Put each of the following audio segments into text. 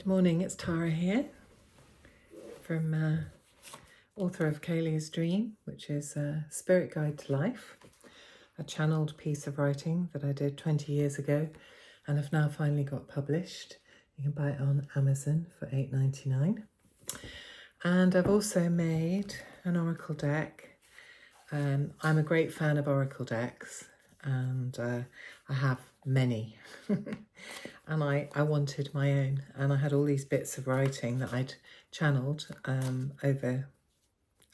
Morning, it's Tara here from author of Calia's Dream, which is a spirit guide to life, a channeled piece of writing that I did 20 years ago and have now finally got published. You can buy it on Amazon for $8.99. And I've also made an oracle deck. I'm a great fan of oracle decks, and I have many. And I wanted my own, and I had all these bits of writing that I'd channeled over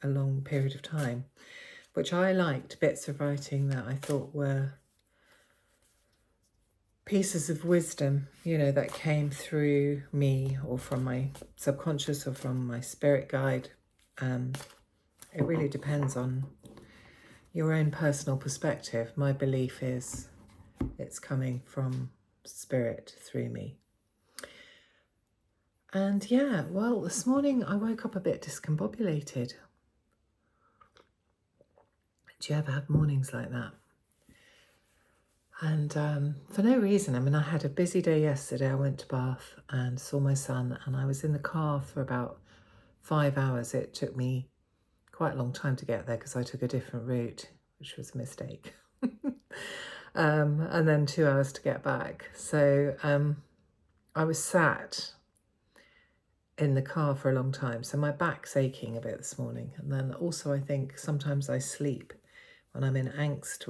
a long period of time, which I liked, bits of writing that I thought were pieces of wisdom, you know, that came through me or from my subconscious or from my spirit guide. It really depends on your own personal perspective. My belief is it's coming from spirit through me. And yeah, well, this morning I woke up a bit discombobulated. Do you ever have mornings like that? And for no reason. I mean, I had a busy day yesterday. I went to Bath and saw my son, and I was in the car for about 5 hours. It took me quite a long time to get there because I took a different route, which was a mistake. And then 2 hours to get back. So I was sat in the car for a long time. So my back's aching a bit this morning. And then also I think sometimes I sleep when I'm in angst.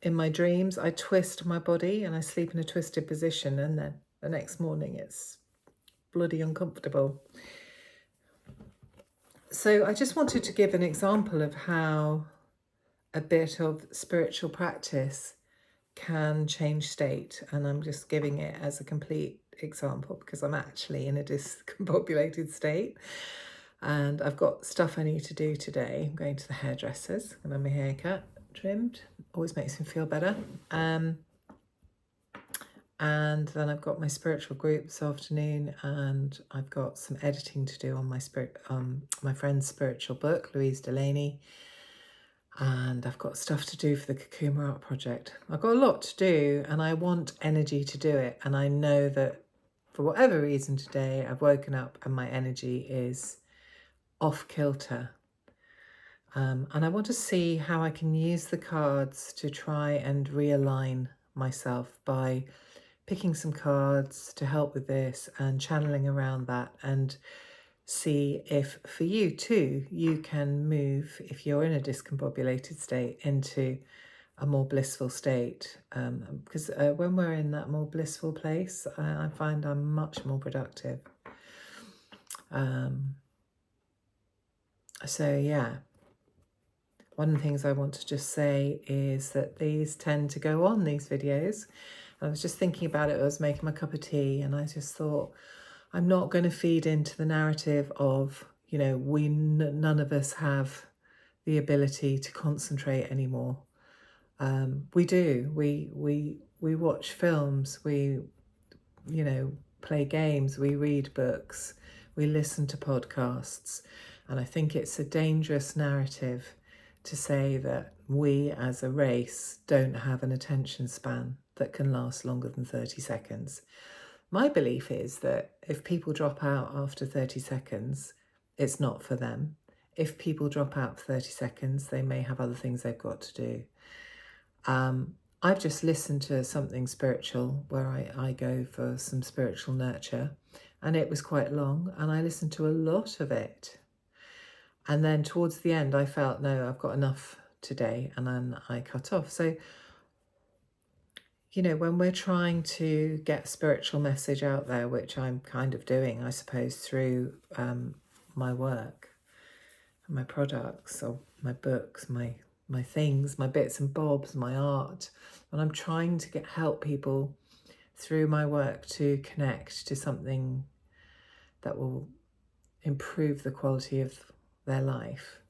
In my dreams, I twist my body and I sleep in a twisted position. And then the next morning it's bloody uncomfortable. So I just wanted to give an example of how a bit of spiritual practice can change state, and I'm just giving it as a complete example because I'm actually in a discombobulated state and I've got stuff I need to do today. I'm going to the hairdressers and have my hair cut, trimmed, always makes me feel better. And then I've got my spiritual group this afternoon, and I've got some editing to do on my friend's spiritual book, Louise Delaney. And I've got stuff to do for the Kakuma Art Project. I've got a lot to do and I want energy to do it. And I know that for whatever reason today, I've woken up and my energy is off kilter. And I want to see how I can use the cards to try and realign myself by picking some cards to help with this and channeling around that, and see if for you too, you can move, if you're in a discombobulated state, into a more blissful state. Because when we're in that more blissful place, I find I'm much more productive. So yeah, one of the things I want to just say is that these tend to go on, these videos. I was just thinking about it. I was making my cup of tea and I just thought, I'm not going to feed into the narrative of, you know, none of us have the ability to concentrate anymore. We do. We watch films. We, you know, play games. We read books. We listen to podcasts. And I think it's a dangerous narrative to say that we as a race don't have an attention span that can last longer than 30 seconds. My belief is that if people drop out after 30 seconds, it's not for them. If people drop out for 30 seconds, they may have other things they've got to do. I've just listened to something spiritual where I go for some spiritual nurture, and it was quite long, and I listened to a lot of it. And then towards the end, I felt, no, I've got enough today, and then I cut off. So, you know, when we're trying to get spiritual message out there, which I'm kind of doing, I suppose, through my work, my products, or my books, my things, my bits and bobs, my art, when I'm trying to help people through my work to connect to something that will improve the quality of their life,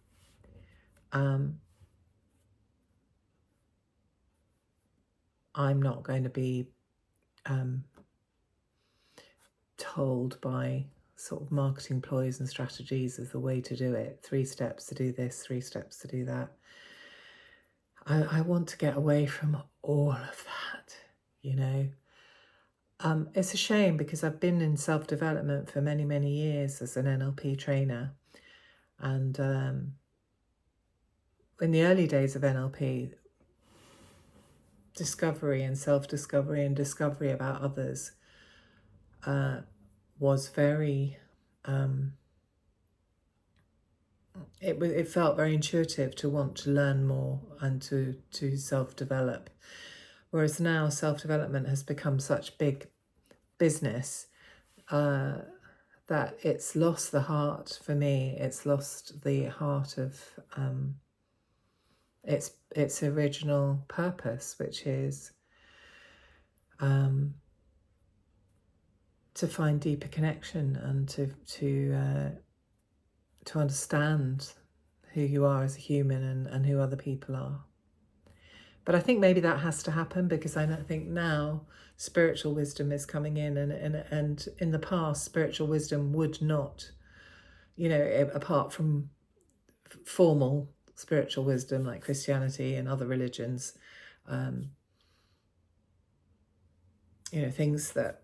I'm not going to be told by sort of marketing ploys and strategies as the way to do it. 3 steps to do this, 3 steps to do that. I want to get away from all of that, you know. It's a shame because I've been in self-development for many, many years as an NLP trainer. And in the early days of NLP, discovery and self-discovery and discovery about others was very, it felt very intuitive to want to learn more and to self-develop. Whereas now self-development has become such big business that it's lost the heart for me. It's lost the heart of its original purpose, which is to find deeper connection and to understand who you are as a human and who other people are. But I think maybe that has to happen because I think now spiritual wisdom is coming in, and in the past spiritual wisdom would not, apart from formal spiritual wisdom like Christianity and other religions, things that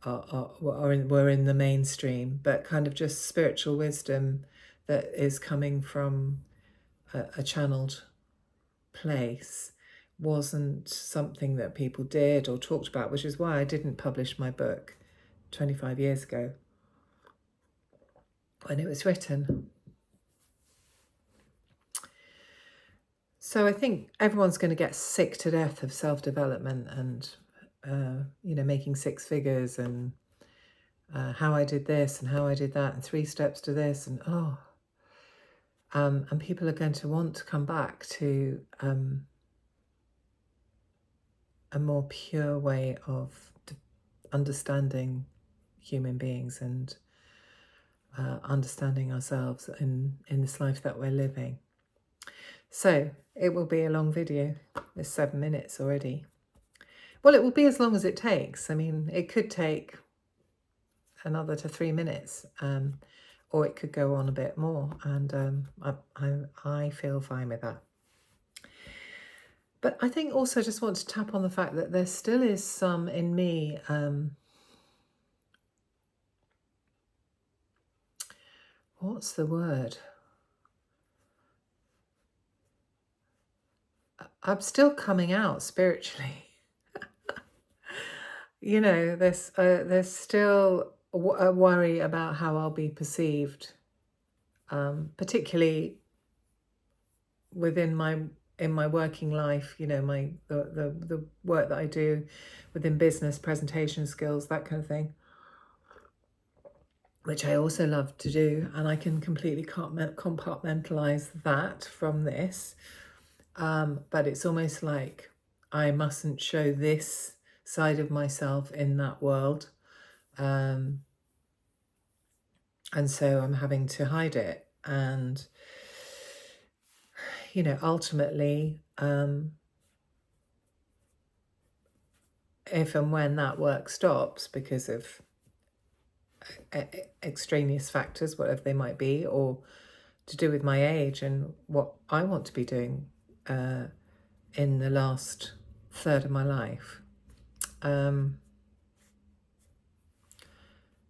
were in the mainstream, but kind of just spiritual wisdom that is coming from a channeled place wasn't something that people did or talked about, which is why I didn't publish my book 25 years ago when it was written. So I think everyone's going to get sick to death of self-development and making six figures and how I did this and how I did that and 3 steps to this and and people are going to want to come back to a more pure way of understanding human beings and understanding ourselves in this life that we're living. So it will be a long video. It's 7 minutes already. Well, it will be as long as it takes. I mean, it could take another to 3 minutes, or it could go on a bit more, and I feel fine with that. But I think also just want to tap on the fact that there still is some in me what's the word? I'm still coming out spiritually. There's still a worry about how I'll be perceived, particularly within my working life. The work that I do within business, presentation skills, that kind of thing, which I also love to do, and I can completely compartmentalize that from this. But it's almost like I mustn't show this side of myself in that world. And so I'm having to hide it. And, ultimately, if and when that work stops because of extraneous factors, whatever they might be, or to do with my age and what I want to be doing in the last third of my life,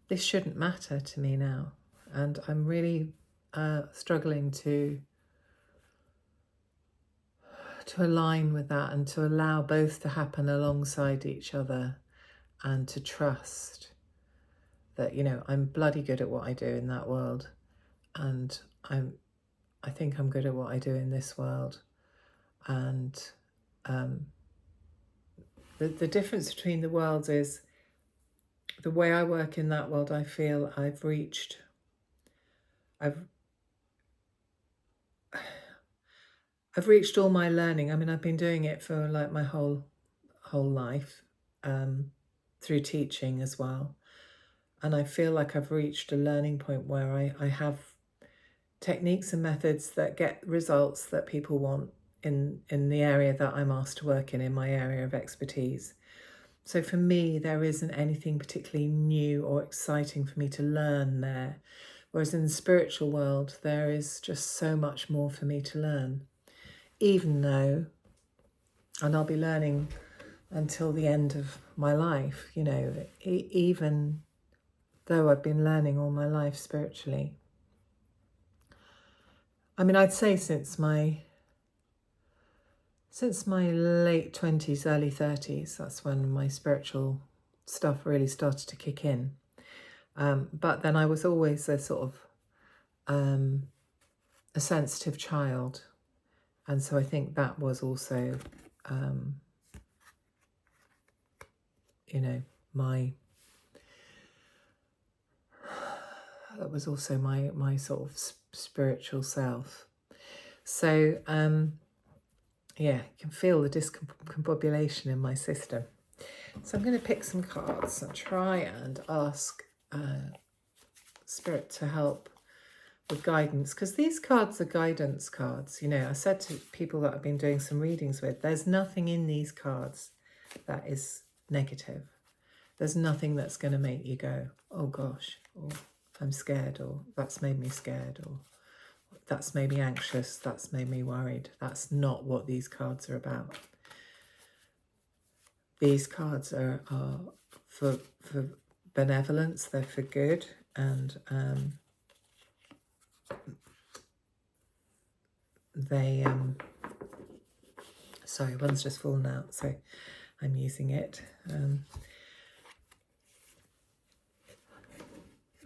this shouldn't matter to me now. And I'm really struggling to align with that and to allow both to happen alongside each other, and to trust that, I'm bloody good at what I do in that world, and I think I'm good at what I do in this world. And the difference between the worlds is the way I work in that world, I feel I've reached all my learning. I mean, I've been doing it for like my whole life, through teaching as well. And I feel like I've reached a learning point where I have techniques and methods that get results that people want in the area that I'm asked to work in my area of expertise. So for me, there isn't anything particularly new or exciting for me to learn there. Whereas in the spiritual world, there is just so much more for me to learn. Even though, and I'll be learning until the end of my life, you know, even though I've been learning all my life spiritually. I mean, I'd say since my late 20s, early 30s, that's when my spiritual stuff really started to kick in. But then I was always a sort of a sensitive child. And so I think that was also, you know, that was also my sort of spiritual self. So, yeah, you can feel the discombobulation in my system. So I'm going to pick some cards and try and ask Spirit to help with guidance, because these cards are guidance cards. You know, I said to people that I've been doing some readings with, there's nothing in these cards that is negative. There's nothing that's going to make you go, oh gosh, or I'm scared, or that's made me scared, or that's made me anxious, that's made me worried. That's not what these cards are about. These cards are for benevolence, they're for good, and they sorry, one's just fallen out, so I'm using it.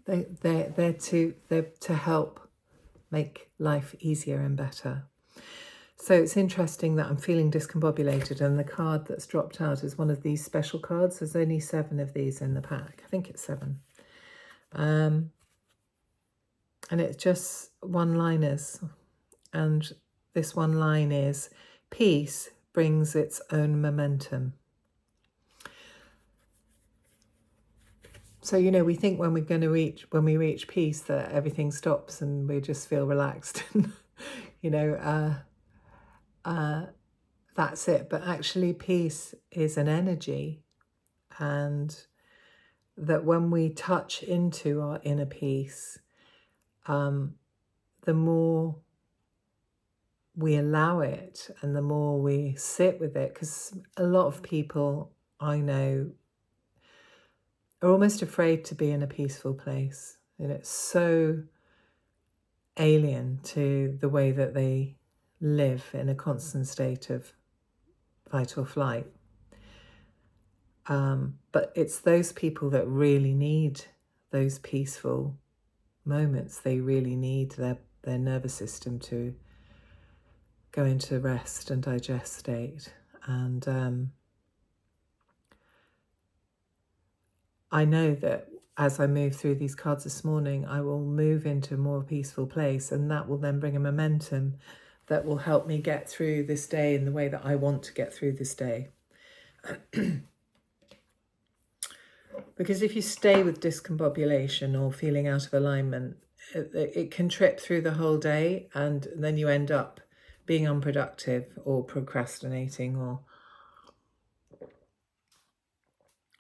They're to help make life easier and better. So it's interesting that I'm feeling discombobulated, and the card that's dropped out is one of these special cards. There's only 7 of these in the pack. I think it's 7. And it's just one-liners. And this one line is, peace brings its own momentum. So, you know, we think when we reach peace that everything stops and we just feel relaxed. You know, that's it. But actually peace is an energy, and that when we touch into our inner peace, the more we allow it and the more we sit with it, because a lot of people I know are almost afraid to be in a peaceful place, and it's so alien to the way that they live in a constant state of fight or flight. But it's those people that really need those peaceful moments. They really need their nervous system to go into rest and digest state. And I know that as I move through these cards this morning, I will move into a more peaceful place, and that will then bring a momentum that will help me get through this day in the way that I want to get through this day. Because if you stay with discombobulation or feeling out of alignment, it can trip through the whole day, and then you end up being unproductive or procrastinating or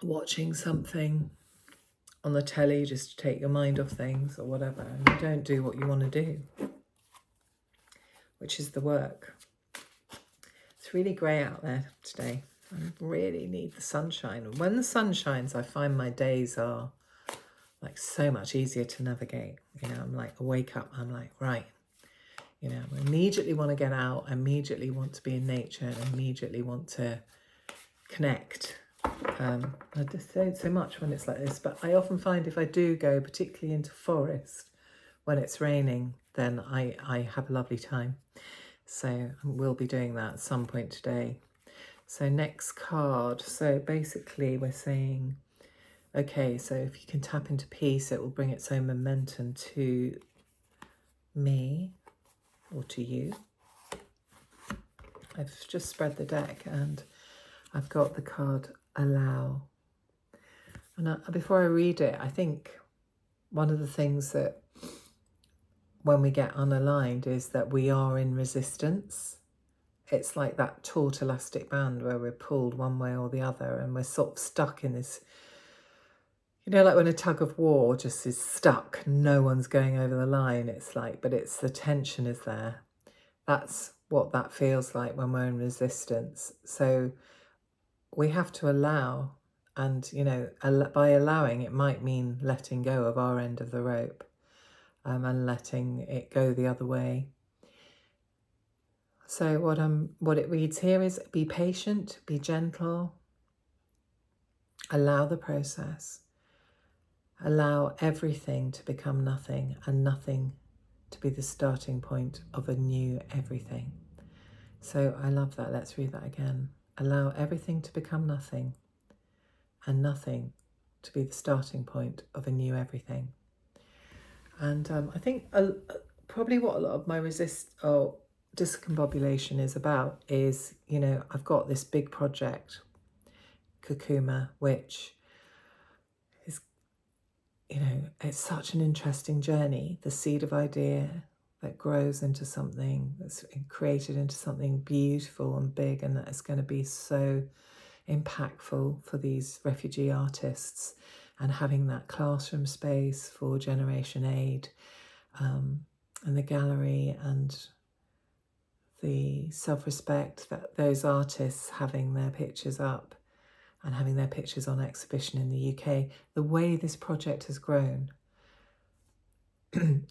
watching something on the telly just to take your mind off things or whatever, and you don't do what you want to do, which is the work. It's really grey out there today. I really need the sunshine. And when the sun shines, I find my days are like so much easier to navigate. You know, I'm like, I wake up, I'm like, right, you know, I immediately want to get out, I immediately want to be in nature, I immediately want to connect. I just say so much when it's like this, but I often find if I do go particularly into forest when it's raining, then I have a lovely time. So I will be doing that at some point today. So next card. So basically we're saying, okay, so if you can tap into peace, it will bring its own momentum to me or to you. I've just spread the deck and I've got the card allow. And before I read it, I think one of the things that when we get unaligned is that we are in resistance. It's like that taut elastic band where we're pulled one way or the other, and we're sort of stuck in this, you know, like when a tug of war just is stuck, no one's going over the line. It's like, but it's the tension is there. That's what that feels like when we're in resistance. So we have to allow, and by allowing, it might mean letting go of our end of the rope, and letting it go the other way. So what it reads here is: be patient, be gentle, allow the process, allow everything to become nothing, and nothing to be the starting point of a new everything. So I love that. Let's read that again. Allow everything to become nothing, and nothing to be the starting point of a new everything. And I think probably what a lot of my discombobulation is about is, I've got this big project, Kakuma, which is, it's such an interesting journey. The seed of idea that grows into something that's created into something beautiful and big, and that is going to be so impactful for these refugee artists, and having that classroom space for Generation Aid, and the gallery, and the self-respect that those artists having their pictures up and having their pictures on exhibition in the UK. The way this project has grown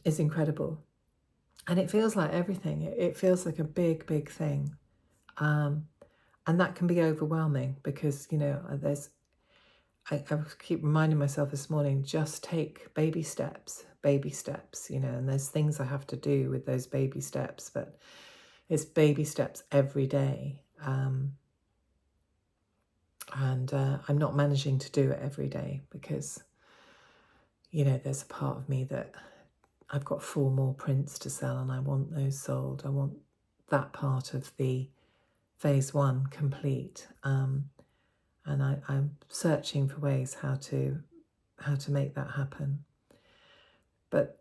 is incredible. And it feels like everything. It feels like a big, big thing. And that can be overwhelming because, I keep reminding myself this morning, just take baby steps, and there's things I have to do with those baby steps, but it's baby steps every day. And I'm not managing to do it every day because, there's a part of me that I've got 4 more prints to sell and I want those sold. I want that part of the phase 1 complete. And I'm searching for ways how to make that happen. But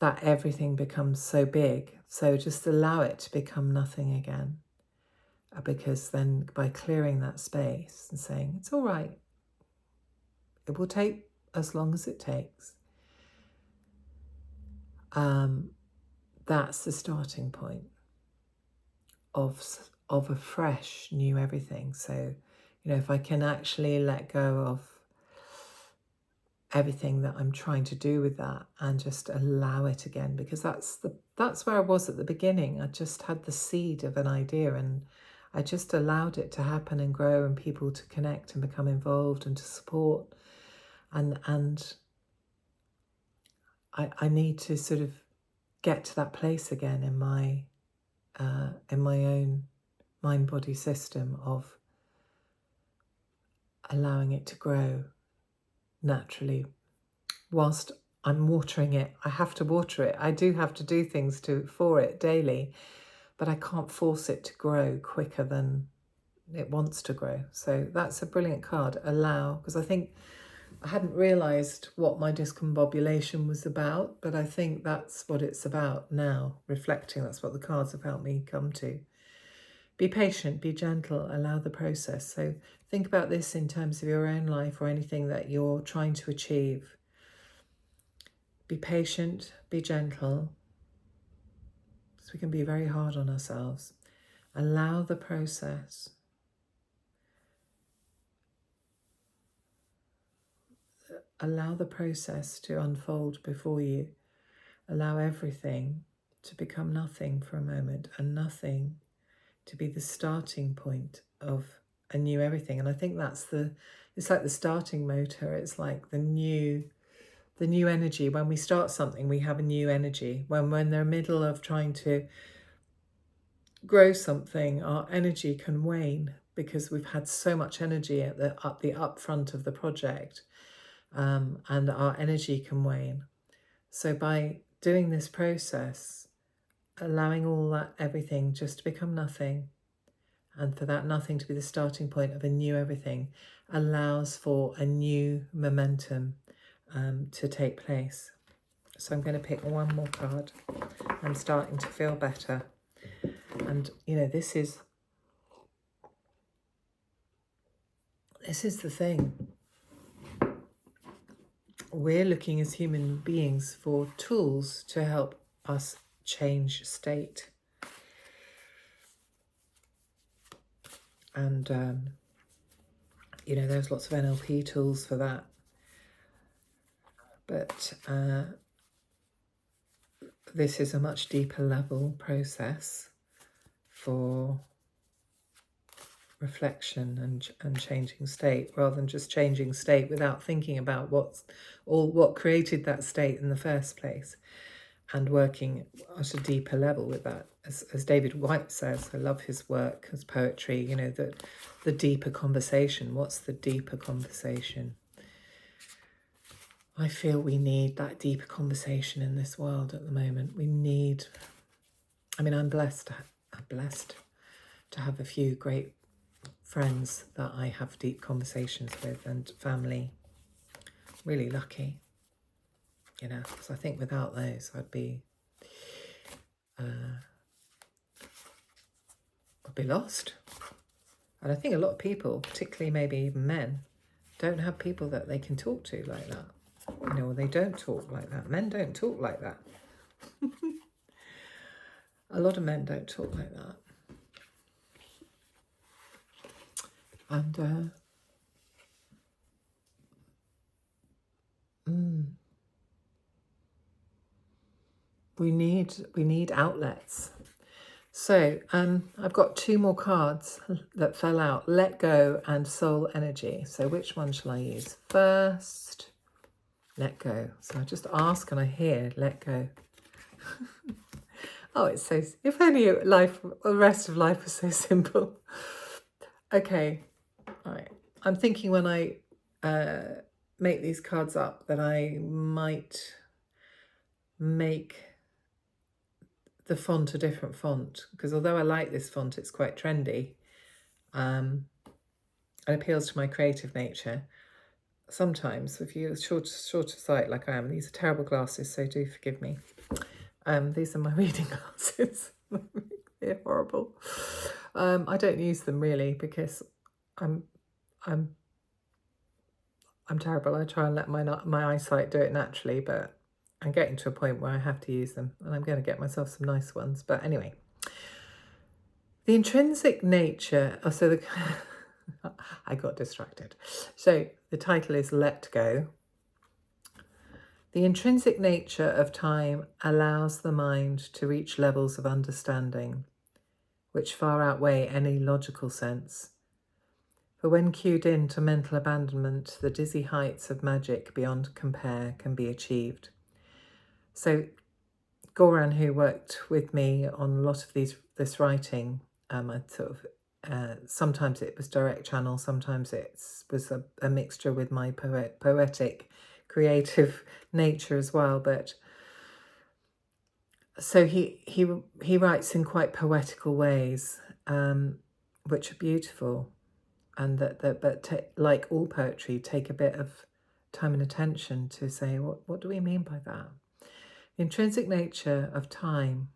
that everything becomes so big. So just allow it to become nothing again. Because then by clearing that space and saying, it's all right, it will take as long as it takes. That's the starting point of a fresh new everything. So, if I can actually let go of everything that I'm trying to do with that and just allow it again, because that's where I was at the beginning. I just had the seed of an idea and I just allowed it to happen and grow, and people to connect and become involved and to support. And I need to sort of get to that place again in my own mind-body system of allowing it to grow naturally. Whilst I'm watering it, I have to water it. I do have to do things for it daily, but I can't force it to grow quicker than it wants to grow. So that's a brilliant card, allow, because I think I hadn't realised what my discombobulation was about, but I think that's what it's about now, reflecting. That's what the cards have helped me come to. Be patient, be gentle, allow the process. So think about this in terms of your own life or anything that you're trying to achieve. Be patient, be gentle, so we can be very hard on ourselves. Allow the process. Allow the process to unfold before you. Allow everything to become nothing for a moment, and nothing to be the starting point of a new everything. And I think it's like the starting motor. It's like the new energy. When we start something, we have a new energy. When we're in the middle of trying to grow something, our energy can wane because we've had so much energy at the upfront of the project, and our energy can wane. So by doing this process, allowing all that everything just to become nothing, and for that nothing to be the starting point of a new everything, allows for a new momentum to take place. So I'm going to pick one more card. I'm starting to feel better. And, this is the thing. We're looking as human beings for tools to help us change state. And you know, there's lots of NLP tools for that. But this is a much deeper level process for reflection and changing state, rather than just changing state without thinking about what created that state in the first place, and working at a deeper level with that. As David White says, I love his work, his poetry, you know, the deeper conversation. What's the deeper conversation? I feel we need that deeper conversation in this world at the moment. We need, I mean, I'm blessed to have a few great friends that I have deep conversations with, and family. Really lucky, you know, because I think without those I'd be lost. And I think a lot of people, particularly maybe even men, don't have people that they can talk to like that. You know, they don't talk like that. Men don't talk like that. A lot of men don't talk like that. And we need outlets. So I've got 2 more cards that fell out: Let Go and Soul Energy. So which one shall I use first? Let Go. So I just ask and I hear Let Go. Oh, it's so, if only the rest of life was so simple. Okay, all right. I'm thinking when I make these cards up that I might make the font a different font, because although I like this font, it's quite trendy. It appeals to my creative nature. Sometimes, if you're short of sight like I am, these are terrible glasses, so do forgive me. These are my reading glasses. They're horrible. I don't use them really because I'm terrible. I try and let my eyesight do it naturally, but I'm getting to a point where I have to use them, and I'm going to get myself some nice ones. But anyway, the intrinsic nature. Oh, so I got distracted. So the title is Let Go. The intrinsic nature of time allows the mind to reach levels of understanding which far outweigh any logical sense. For when cued in to mental abandonment, the dizzy heights of magic beyond compare can be achieved. So Goran, who worked with me on a lot of this writing, I sort of sometimes it was direct channel, sometimes it was a mixture with my poetic, creative nature as well. But so he writes in quite poetical ways, which are beautiful, and like all poetry, take a bit of time and attention to say what do we mean by that. The intrinsic nature of time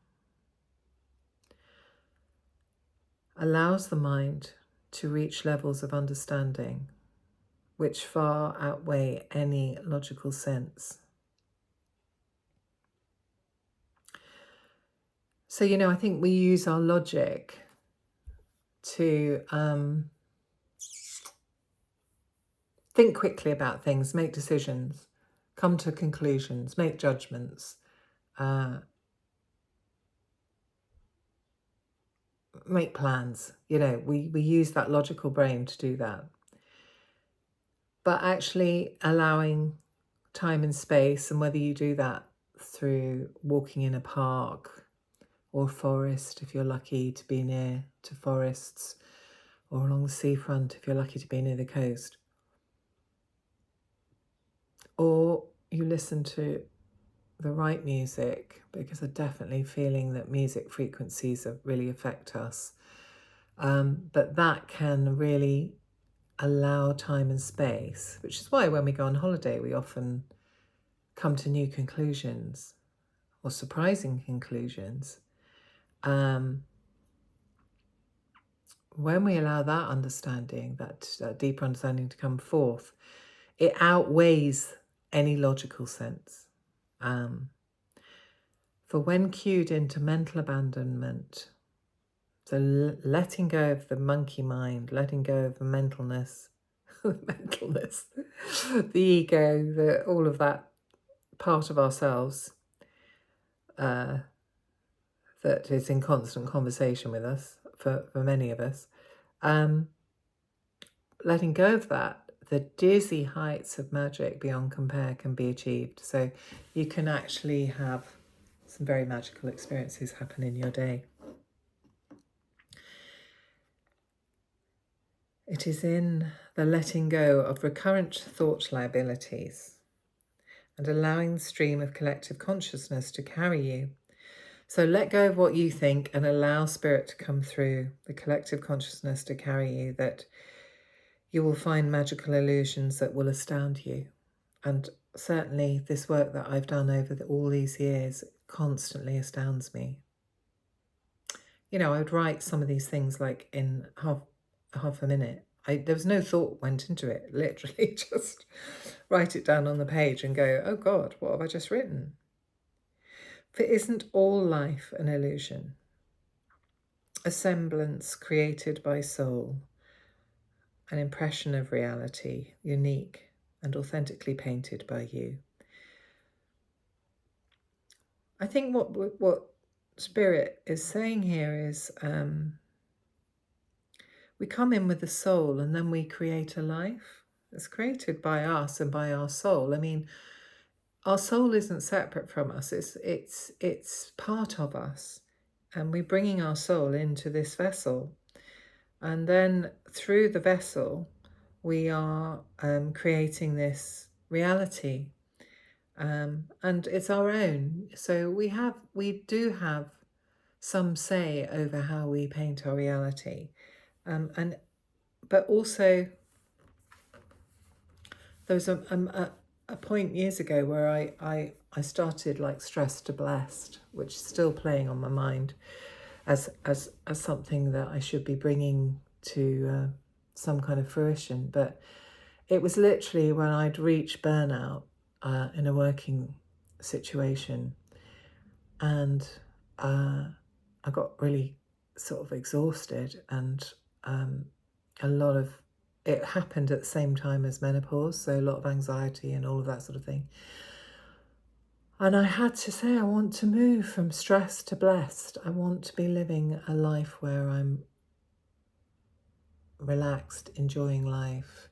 allows the mind to reach levels of understanding which far outweigh any logical sense. So, you know, I think we use our logic to think quickly about things, make decisions, come to conclusions, make judgments, make plans. You know, we use that logical brain to do that. But actually allowing time and space, and whether you do that through walking in a park or forest, if you're lucky to be near to forests, or along the seafront if you're lucky to be near the coast, or you listen to the right music, because I'm definitely feeling that music frequencies really affect us. But that can really allow time and space, which is why when we go on holiday, we often come to new conclusions or surprising conclusions. When we allow that understanding, that deeper understanding to come forth, it outweighs any logical sense. For when cued into mental abandonment, so letting go of the monkey mind, letting go of the mentalness, the mentalness, the ego, all of that part of ourselves that is in constant conversation with us, for many of us. Letting go of that, the dizzy heights of magic beyond compare can be achieved. So you can actually have some very magical experiences happen in your day. It is in the letting go of recurrent thought liabilities and allowing the stream of collective consciousness to carry you. So let go of what you think and allow spirit to come through, the collective consciousness to carry you, that you will find magical illusions that will astound you. And certainly this work that I've done over all these years constantly astounds me. You know, I would write some of these things like in half a minute. There was no thought went into it, literally just write it down on the page and go, oh God, what have I just written? For isn't all life an illusion? A semblance created by soul, an impression of reality, unique and authentically painted by you. I think what Spirit is saying here is we come in with the soul and then we create a life that's created by us and by our soul. I mean, our soul isn't separate from us. It's part of us, and we're bringing our soul into this vessel, and then through the vessel we are creating this reality, and it's our own. So we do have some say over how we paint our reality, but also there was a point years ago where I started like stressed to blessed, which is still playing on my mind as something that I should be bringing to some kind of fruition. But it was literally when I'd reached burnout in a working situation, and I got really sort of exhausted, and a lot of it happened at the same time as menopause, so a lot of anxiety and all of that sort of thing. And I had to say, I want to move from stressed to blessed. I want to be living a life where I'm relaxed, enjoying life,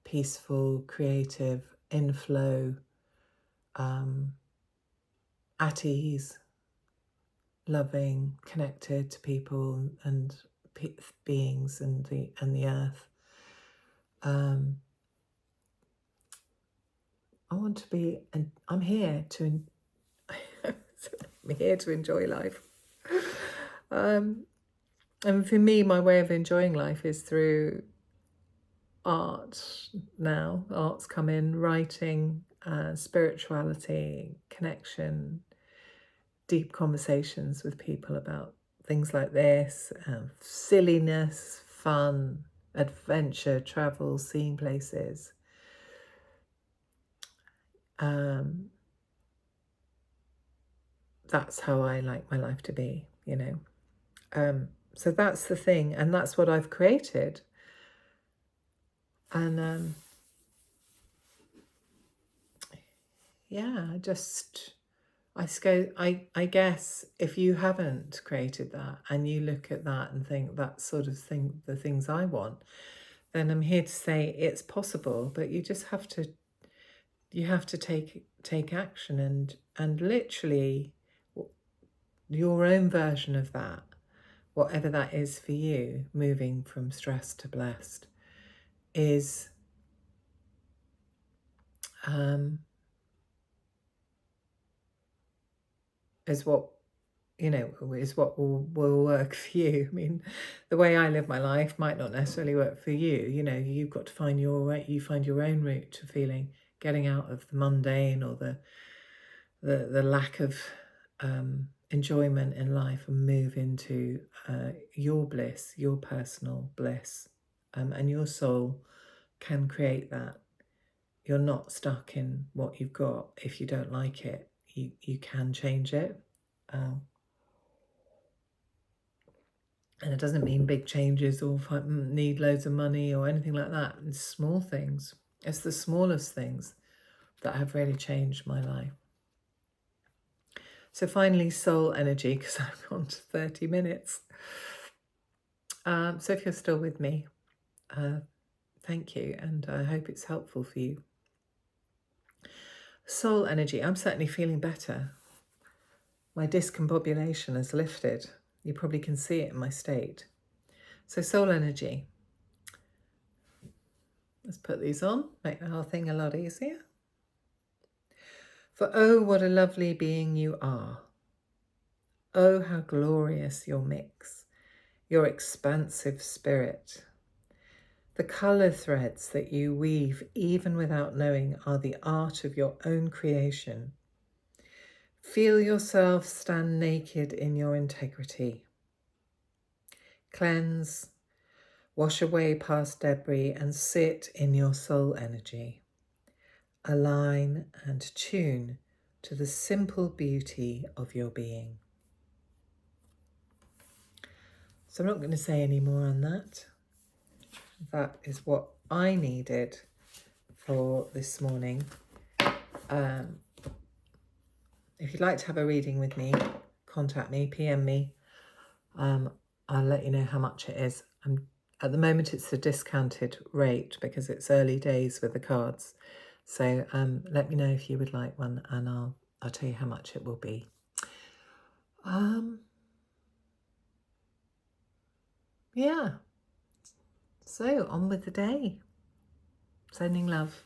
peaceful, creative, in flow, at ease, loving, connected to people and beings and the earth. I want to be, and I'm here to I'm here to enjoy life. And for me, my way of enjoying life is through art now. Art's come in, writing, spirituality, connection, deep conversations with people about things like this, silliness, fun, adventure, travel, seeing places. That's how I like my life to be, you know. So that's the thing, and that's what I've created. And yeah, I guess if you haven't created that and you look at that and think that sort of thing, the things I want, then I'm here to say it's possible, but you just have to take action, and literally your own version of that, whatever that is for you, moving from stressed to blessed, is what, you know, is what will work for you. I mean, the way I live my life might not necessarily work for you. You know, you've got to find your way. You find your own route to getting out of the mundane or the lack of enjoyment in life, and move into your bliss, your personal bliss, and your soul can create that. You're not stuck in what you've got. If you don't like it, you can change it. And it doesn't mean big changes or need loads of money or anything like that. It's small things. It's the smallest things that have really changed my life. So finally, soul energy, because I've gone to 30 minutes. So if you're still with me, thank you, and I hope it's helpful for you. Soul energy, I'm certainly feeling better. My discombobulation has lifted. You probably can see it in my state. So soul energy. Let's put these on, make the whole thing a lot easier. For oh, what a lovely being you are. Oh, how glorious your mix, your expansive spirit. The colour threads that you weave, even without knowing, are the art of your own creation. Feel yourself stand naked in your integrity. Cleanse, wash away past debris, and sit in your soul energy. Align and tune to the simple beauty of your being. So I'm not going to say any more on that. That is what I needed for this morning. If you'd like to have a reading with me, contact me, PM me. I'll let you know how much it is. At the moment, it's a discounted rate because it's early days with the cards. So let me know if you would like one, and I'll tell you how much it will be. Yeah. So on with the day. Sending love.